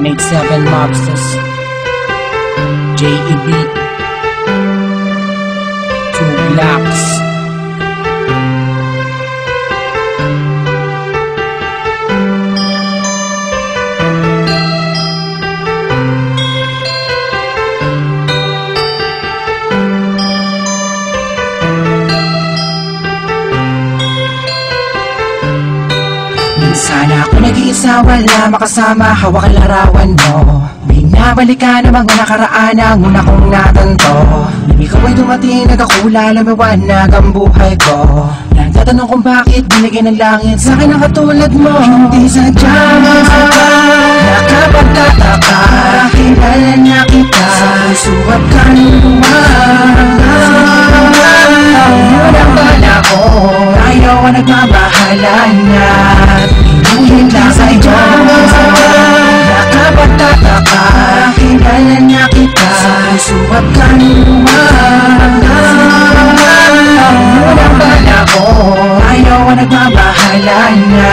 187 Mobsters, JEB, 2 Blocks. Sana ako nag-iisa, wala makasama, hawak ang larawan mo. Binabalikan ang mga nakaraan ang una kong natanto. Nang ikaw ay dumating, nagkakula, lumiwanag ang buhay ko. Nagtatanong kung bakit binigyan ng langit sa akin ang katulad mo. Hindi sadya, nakapagtataka, kilala na kita, suwag ka nuluwa. Yun ang bala ko, ayaw ang nagmamahalan na inuhin lang sa'yo. Nakapagtataka, kilala na kita, suwag ka nuluwa. Yun ang bala ko, ayaw ang nagmamahalan na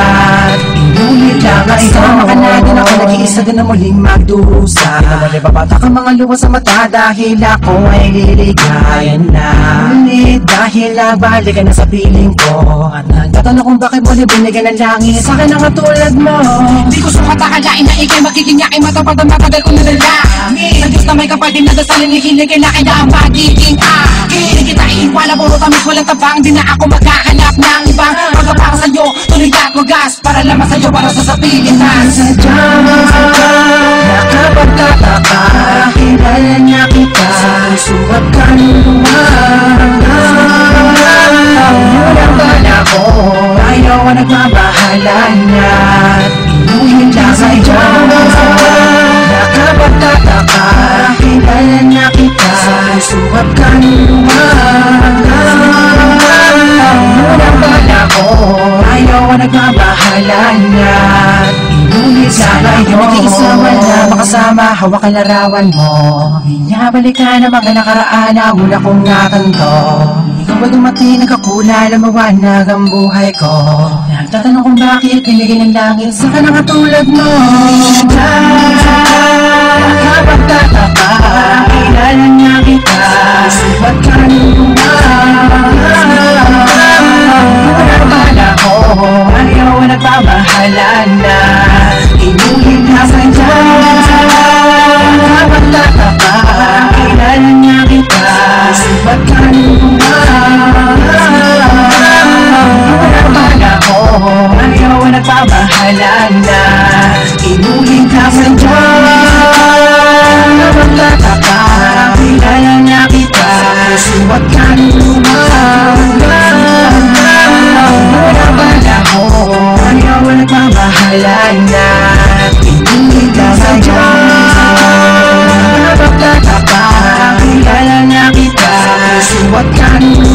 inuhin lang sa'yo. Isama ka natin, ako nag-iisa din na muling magdurusa. Pinamali babata ka mga luwa sa mata dahil ako ay liligayan na. Ngunit dahil nagbalik ka na sa piling ko, at nagtatanong kung bakit mo binigyan ng langit sa akin ang katulad mo. Di ko sukat akalain na ikay magiging yakin, matapad ang matagal ko nalalangin. Sa Diyos na may kapatid na dasalin, ikiligay na kaya ang magiging akin. Di kita iiwala, puro tamis, walang tabang. Di na ako magkakalap ng ibang pagkapang sa'yo, tuloy at wagas, para lamang sa'yo, para sa Pilipinas. Sadya, nakapagtataka, kilala niya kita, suwag ka nuluwa. Yun ang bala ko, ayaw ang nagmamahalan na inuhin lang sa'yo. Nakapagtataka, kilala niya kita, suwag ka nuluwa. Yun ang bala ko, ayaw ang nagmamahalan na inulit sana ikaw mag-iisa, wala makasama, hawak ang larawan mo. Binabalikan ang mga nakaraan na una kong natanto. Ikaw ay dumating, nagkakula, lumawanag ang buhay ko. Nagtatanong kung bakit binigyan ng langit sa kanang katulad mo. Nakapagtataka, kilala niya kita, suwag ka nuluwa. Yun ang bala ko, ayaw ang nagmamahalan na inuhin ka sadya. Nakapagtataka, kilala niya kita, suwag ka nuluwa. Yun ang bala ko, ayaw ang nagmamahalan na inuhin ka sadya. Nakapagtataka, kilala niya kita, suwag ka nuluwa. Yun ang bala ko, ayaw ang nagmamahalan na inuhin ka sadya. Nakapagtataka, kilala niya kita, suwag ka nuluwa.